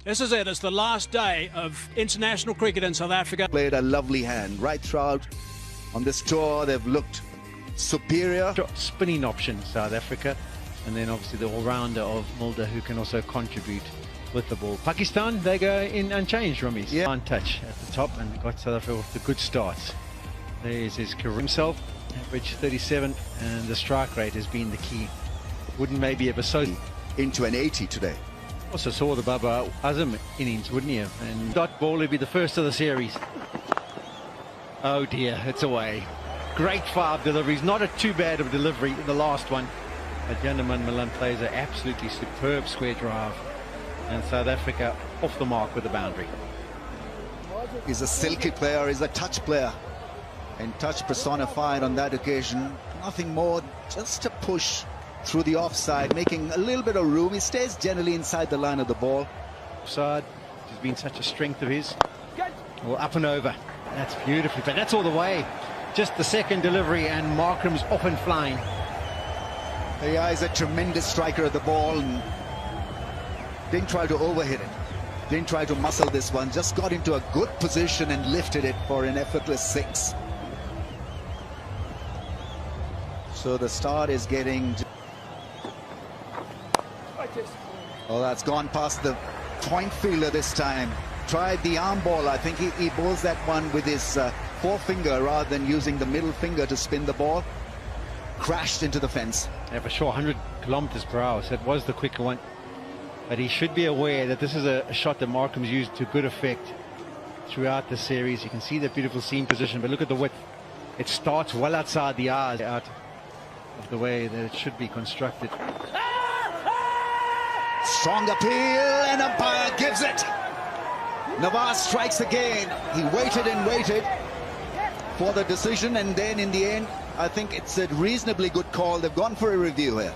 This is it. It's the last day of international cricket in South Africa. Played a lovely hand right throughout on this tour. They've looked superior. Spinning option, South Africa. And then obviously the all-rounder of Mulder, who can also contribute with the ball. Pakistan, they go in unchanged, Rummies. Yeah. Untouched at the top and got South Africa off to good starts. There's his career himself, average 37, and the strike rate has been the key. Wouldn't maybe ever so Into an 80 today. also saw the Babar Azam innings, wouldn't you? And dot ball would be the first of the series. Oh dear, it's away. Great 5 deliveries, not a too bad of a delivery in the last one. But Janneman Malan plays an absolutely superb square drive. And South Africa off the mark with the boundary. He's a silky player, he's a touch player. And touch personified on that occasion. Nothing more, just a push through the offside, making a little bit of room. He stays generally inside the line of the ball. Offside, which has been such a strength of his. Well, up and over. That's beautifully, but that's all the way. Just the second delivery and Markram's off and flying. Yeah, he's a tremendous striker of the ball and didn't try to overhit it. Didn't try to muscle this one. Just got into a good position and lifted it for an effortless 6. So the start is getting... Oh, that's gone past the point fielder this time. Tried the arm ball. I think he bowls that one with his forefinger rather than using the middle finger to spin the ball. Crashed into the fence. Yeah, for sure, 100 kilometers per hour, so it was the quicker one. But he should be aware that this is a shot that Markram's used to good effect throughout the series. You can see that beautiful seam position, but look at the width. It starts well outside the eyes, out of the way that it should be constructed. Strong appeal, and umpire gives it. Nawaz strikes again. He waited and waited for the decision, and then in the end, I think it's a reasonably good call. They've gone for a review here.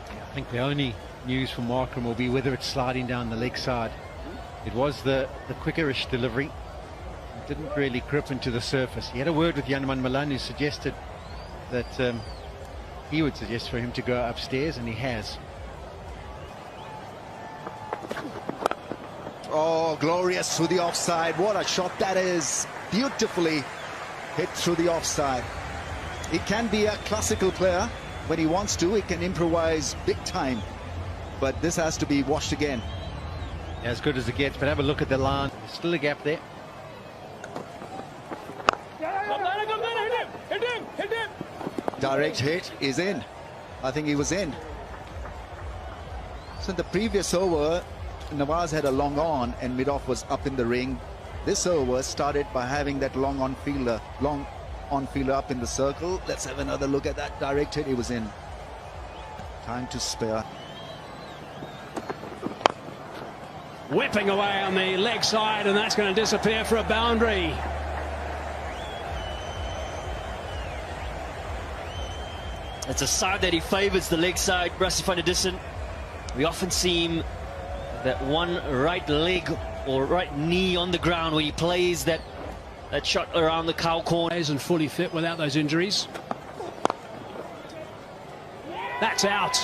I think the only news for Markram will be whether it's sliding down the leg side. It was the quickerish delivery. It didn't really grip into the surface. He had a word with Janneman Malan, who suggested that he would suggest for him to go upstairs, and he has. Oh, glorious through the offside. What a shot that is. Beautifully hit through the offside. He can be a classical player when he wants to. He can improvise big time. But this has to be washed again. As good as it gets, but have a look at the line. There's still a gap there. Hit him! Direct hit is in. I think he was in. So in the previous over, Nawaz had a long on and mid-off was up in the ring. This over started by having that long on fielder up in the circle. Let's have another look at that direct hit. He was in. Time to spare. Whipping away on the leg side, and that's going to disappear for a boundary. It's a side that he favours, the leg side, Rassie van der Dussen. We often see him that one right leg or right knee on the ground where he plays that shot around the cow corner. And fully fit without those injuries. That's out.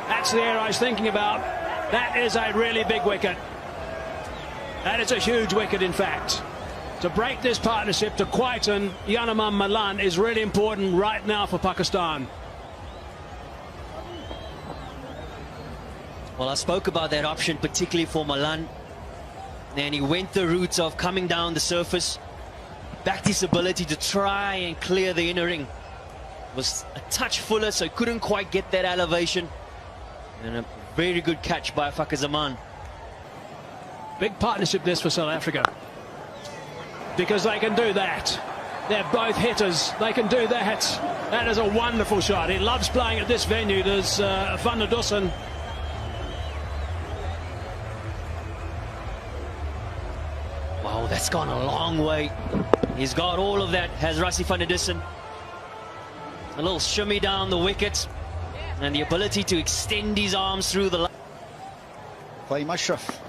That's the air I was thinking about. That is a really big wicket. That is a huge wicket, in fact. To break this partnership, to quieten Janneman Malan is really important right now for Pakistan. Well, I spoke about that option, particularly for Malan. And he went the route of coming down the surface. Backed his ability to try and clear the inner ring. Was a touch fuller, so he couldn't quite get that elevation. And a very good catch by Fakhar Zaman. Big partnership this for South Africa. Because they can do that. They're both hitters. They can do that. That is a wonderful shot. He loves playing at this venue. There's Van der Dussen. Wow, that's gone a long way. He's got all of that, has Rassie van der Dussen. A little shimmy down the wicket. And the ability to extend his arms through the line. Fahim Ashraf.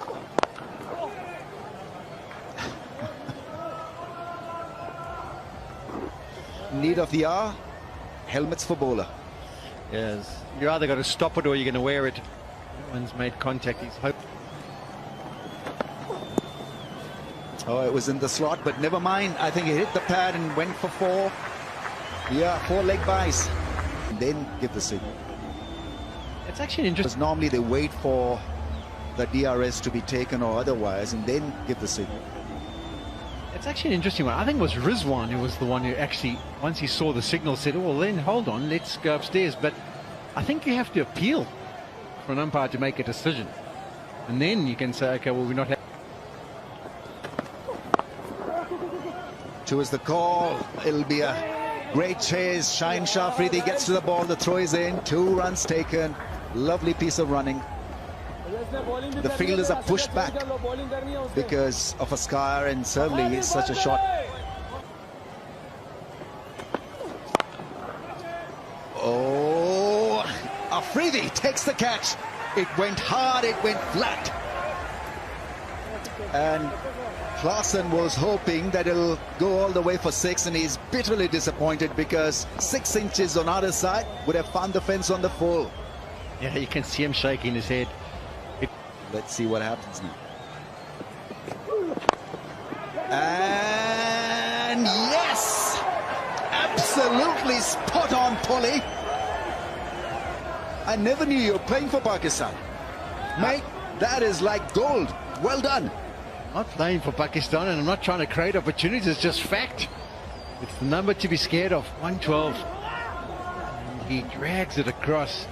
Need of the hour, helmets for bowler. Yes, you either got to stop it or you're going to wear it. That one's made contact. He's hoping. Oh, it was in the slot, but never mind. I think he hit the pad and went for 4. Yeah, 4 leg buys. And then give the signal. It's actually interesting. Because normally they wait for the DRS to be taken or otherwise, and then give the signal. It's actually an interesting one. I think it was Rizwan who was the one who actually, once he saw the signal, said, oh, well, then hold on, let's go upstairs. But I think you have to appeal for an umpire to make a decision. And then you can say, okay, well, we're not... Two is the call. It'll be a great chase. Shaheen Shah Afridi gets to the ball. The throw is in. 2 runs taken. Lovely piece of running. The fielders are pushed back because of a scar, and certainly it's such a shot. Oh, Afridi takes the catch. It went hard, it went flat. And Klaasen was hoping that it'll go all the way for 6, and he's bitterly disappointed because 6 inches on either side would have found the fence on the full. Yeah, you can see him shaking his head. Let's see what happens now. And yes! Absolutely spot on, Polly. I never knew you were playing for Pakistan. Mate, that is like gold. Well done. Not playing for Pakistan, and I'm not trying to create opportunities, it's just fact. It's the number to be scared of, 112. And he drags it across.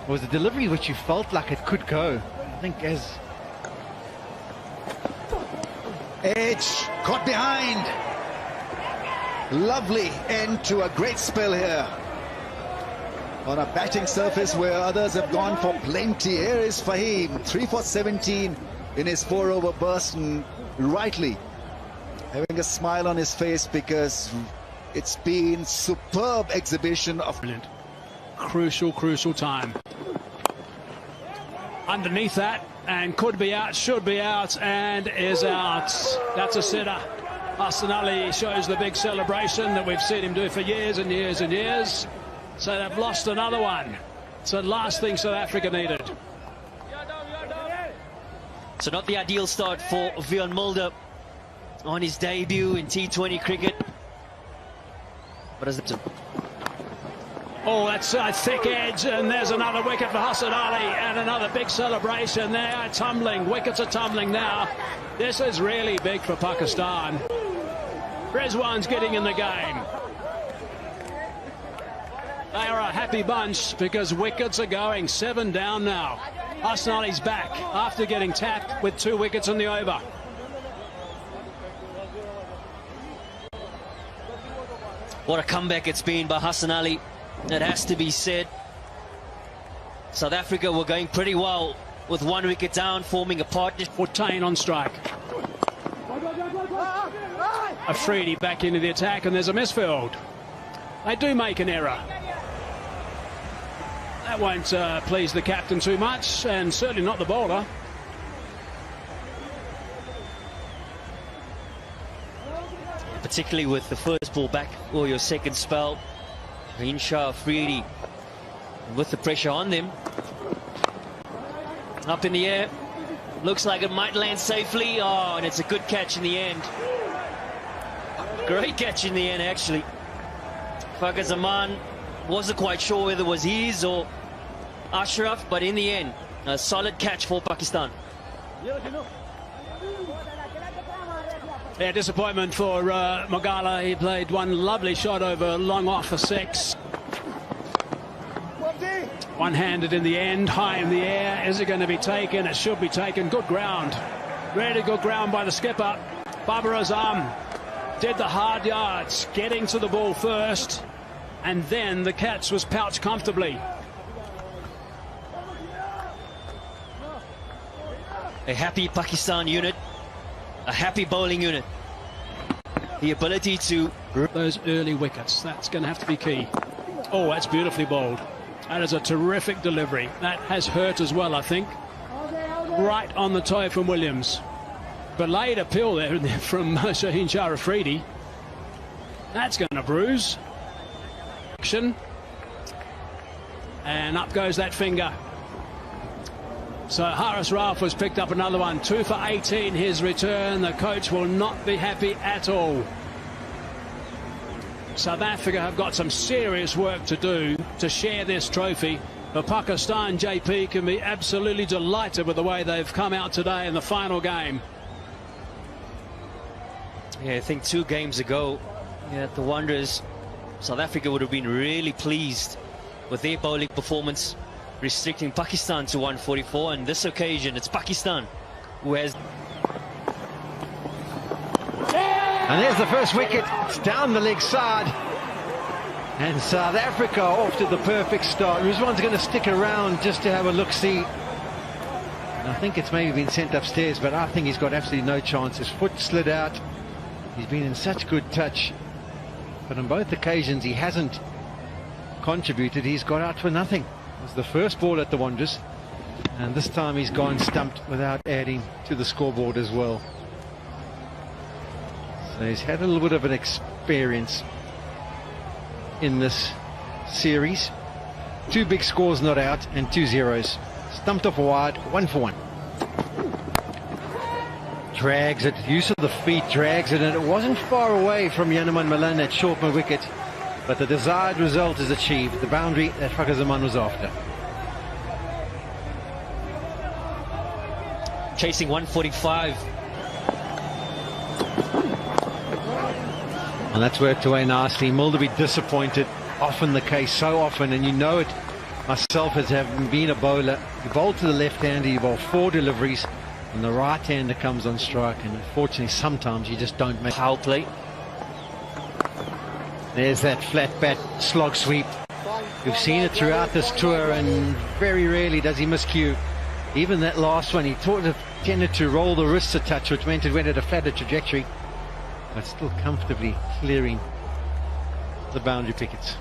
It was a delivery which you felt like it could go. I think as... Edge, caught behind. Lovely end to a great spell here. On a batting surface where others have gone for plenty. Here is Fahim, 3 for 17 in his 4-over burst, and rightly having a smile on his face because it's been superb exhibition of... Brilliant. Crucial time. Underneath that, and could be out, should be out, and is out. That's a sitter. Hassan Ali shows the big celebration that we've seen him do for years and years and years. So they've lost another one. It's the last thing South Africa needed. So not the ideal start for Wiaan Mulder on his debut in T20 cricket. But as the... Oh, that's a thick edge, and there's another wicket for Hassan Ali, and another big celebration. They are tumbling. Wickets are tumbling now. This is really big for Pakistan. Rizwan's getting in the game. They are a happy bunch because wickets are going. 7 down now. Hassan Ali's back after getting tapped with 2 wickets in the over. What a comeback it's been by Hassan Ali. It has to be said. South Africa were going pretty well with 1 wicket down, forming a partnership. Fortain on strike. Afridi back into the attack, and there's a misfield. They do make an error. That won't please the captain too much, and certainly not the bowler. Particularly with the first ball back or your second spell. Shaheen Shah Afridi with the pressure on them. Up in the air. Looks like it might land safely. Oh, and it's a good catch in the end. Great catch in the end, actually. Fakhar Zaman wasn't quite sure whether it was his or Ashraf, but in the end, a solid catch for Pakistan. Yeah, disappointment for Mogala. He played one lovely shot over long off for 6. One-handed in the end, high in the air. Is it going to be taken? It should be taken. Good ground. Really good ground by the skipper. Babar Azam did the hard yards, getting to the ball first, and then the catch was pouched comfortably. A happy Pakistan unit. A happy bowling unit. The ability to... Those early wickets, that's going to have to be key. Oh, that's beautifully bowled. That is a terrific delivery. That has hurt as well, I think. Right on the toe from Williams. Belayed appeal there from Shaheen Shah Afridi. That's going to bruise. Action. And up goes that finger. So Haris Rauf has picked up another one. 2 for 18 his return. The coach will not be happy at all. South Africa have got some serious work to do to share this trophy. But Pakistan, JP, can be absolutely delighted with the way they've come out today in the final game. Yeah, I think 2 games ago, the Wanderers, South Africa would have been really pleased with their bowling performance, restricting Pakistan to 144. And this occasion, it's Pakistan who has. And there's the first wicket. It's down the leg side. And South Africa off to the perfect start. Rizwan's going to stick around just to have a look-see. I think it's maybe been sent upstairs, but I think he's got absolutely no chance. His foot slid out. He's been in such good touch. But on both occasions he hasn't contributed. He's got out for nothing. It was the first ball at the Wanderers. And this time he's gone stumped without adding to the scoreboard as well. So he's had a little bit of an experience in this series. 2 big scores not out and 2 zeros. Stumped off a wide, 1 for 1. Drags it, use of the feet, drags it, and it wasn't far away from Yanuman Malan at short mid wicket, but the desired result is achieved, the boundary that Fakhar Zaman was after. Chasing 145. And that's worked away nicely. Mulder be disappointed, often the case, so often, and you know it myself as having been a bowler. You bowl to the left-hander, you bowl 4 deliveries, and the right-hander comes on strike, and unfortunately sometimes you just don't make Power play. There's that flat bat slog sweep. We've seen it throughout this tour, and very rarely does he miscue. Even that last one, he tended to roll the wrists a touch, which meant it went at a flatter trajectory, but still comfortably clearing the boundary pickets.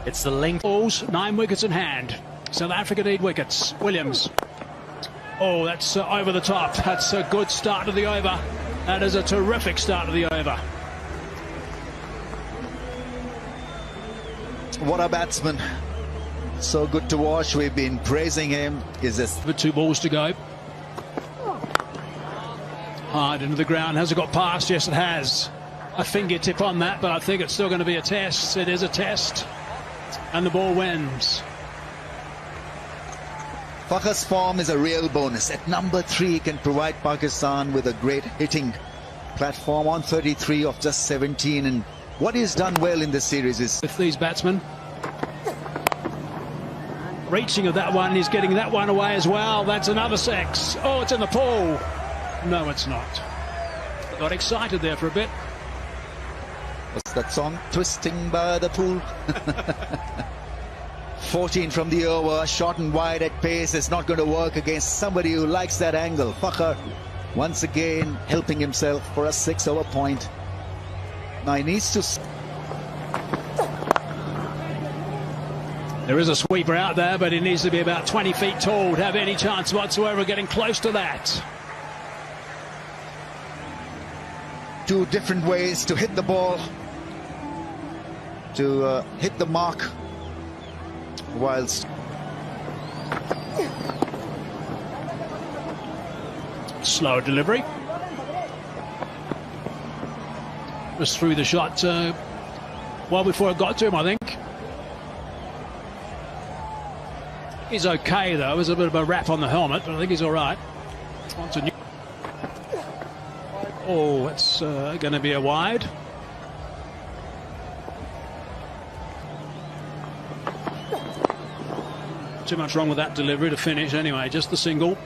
It's the length. Balls, 9 wickets in hand. South Africa need wickets. Williams. Oh, that's over the top. That's a good start to the over. That is a terrific start to the over. What a batsman. So good to watch. We've been praising him. Is this With 2 balls to go. Hard into the ground. Has it got past? Yes, it has. A fingertip on that, but I think it's still going to be a test. It is a test. And the ball wins. Fakhar's form is a real bonus. At number 3, he can provide Pakistan with a great hitting platform on 33 of just 17. And what he's done well in this series is With these batsmen. Reaching of that one, he's getting that one away as well. That's another 6. Oh, it's in the pool. No, it's not. Got excited there for a bit. what's that song? Twisting by the pool. 14 from the over, short and wide at pace. It's not going to work against somebody who likes that angle. Fakhar once again helping himself for a 6-over point. Now he needs to. There is a sweeper out there, but he needs to be about 20 feet tall to have any chance whatsoever of getting close to that. 2 different ways to hit the ball, to hit the mark, whilst Slow delivery. Was through the shot well before it got to him, I think. He's okay though. There's a bit of a wrap on the helmet, but I think he's all right. Oh, it's going to be a wide. Too much wrong with that delivery to finish anyway, just the single,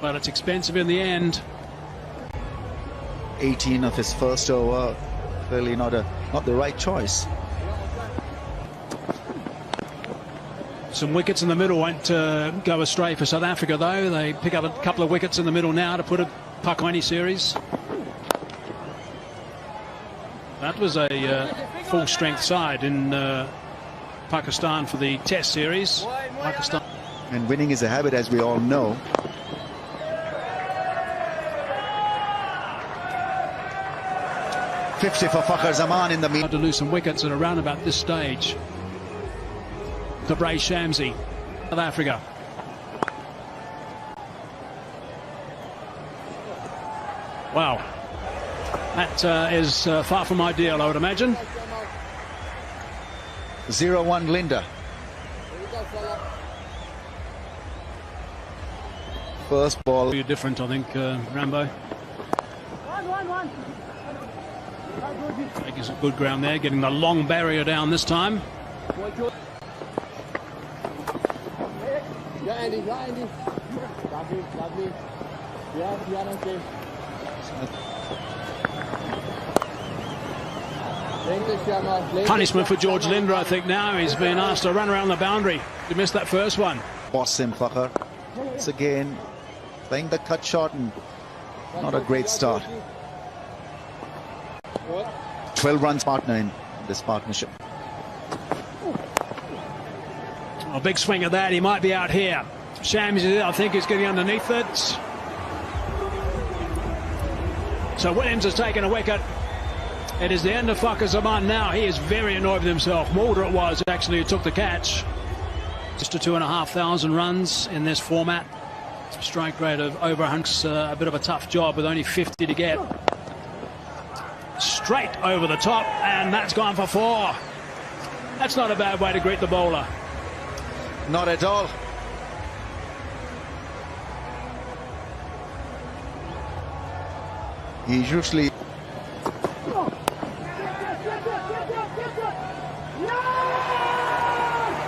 but it's expensive in the end. 18 of his first over, clearly not the right choice. Some wickets in the middle won't go astray for South Africa though. They pick up a couple of wickets in the middle now to put a Pakistani series. That was a full strength side in Pakistan for the Test series. Pakistan. And winning is a habit, as we all know. ...50 for Fakhar Zaman in the mean. To lose some wickets at around about this stage. to brace Shamsi, South Africa. Wow, that is far from ideal, I would imagine. 0-1 Linda. First ball. Be different, I think, Rambo. Making some good ground there, getting the long barrier down this time. Punishment for George Linder, I think now. He's been asked to run around the boundary. He missed that first one. Boss him, Fakhar. Once again, playing the cut shot and not a great start. 12 runs partner in this partnership. A big swing of that. He might be out here. Shamsi, I think, is getting underneath it. So Williams has taken a wicket. It is the end of Fakhar Zaman now. He is very annoyed with himself. Mulder it was actually who took the catch. Just to 2,500 runs in this format. Strike rate of over 100's a bit of a tough job with only 50 to get. Straight over the top, and that's gone for 4. That's not a bad way to greet the bowler. Not at all. He usually...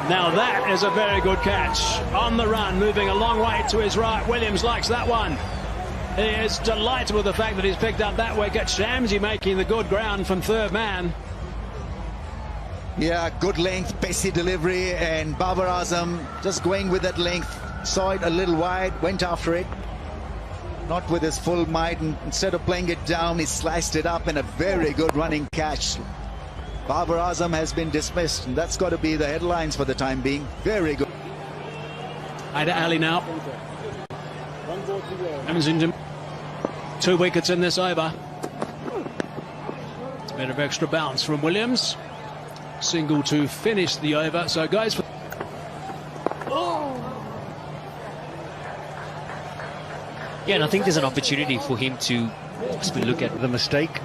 Now that is a very good catch. On the run, moving a long way to his right. Williams likes that one. He is delighted with the fact that he's picked up that wicket. Shamsi making the good ground from third man. Yeah, good length, pacey delivery, and Babar Azam just going with that length. Saw it a little wide, went after it. Not with his full might, and instead of playing it down, he sliced it up, and a very good running catch. Babar Azam has been dismissed, and that's got to be the headlines for the time being. Very good. Ida Ali now. Amazon, 2 wickets in this over. It's a bit of extra bounce from Williams. Single to finish the over. So goes for... Yeah, and I think there's an opportunity for him to possibly look at The mistake.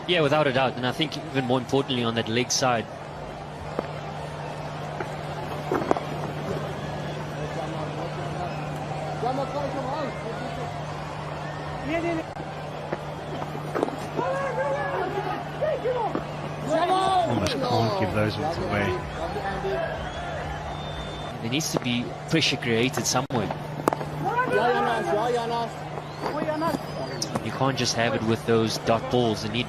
Yeah, without a doubt. And I think even more importantly on that leg side. Almost can't give those ones away. There needs to be pressure created somewhere. You can't just have it with those dot balls. They need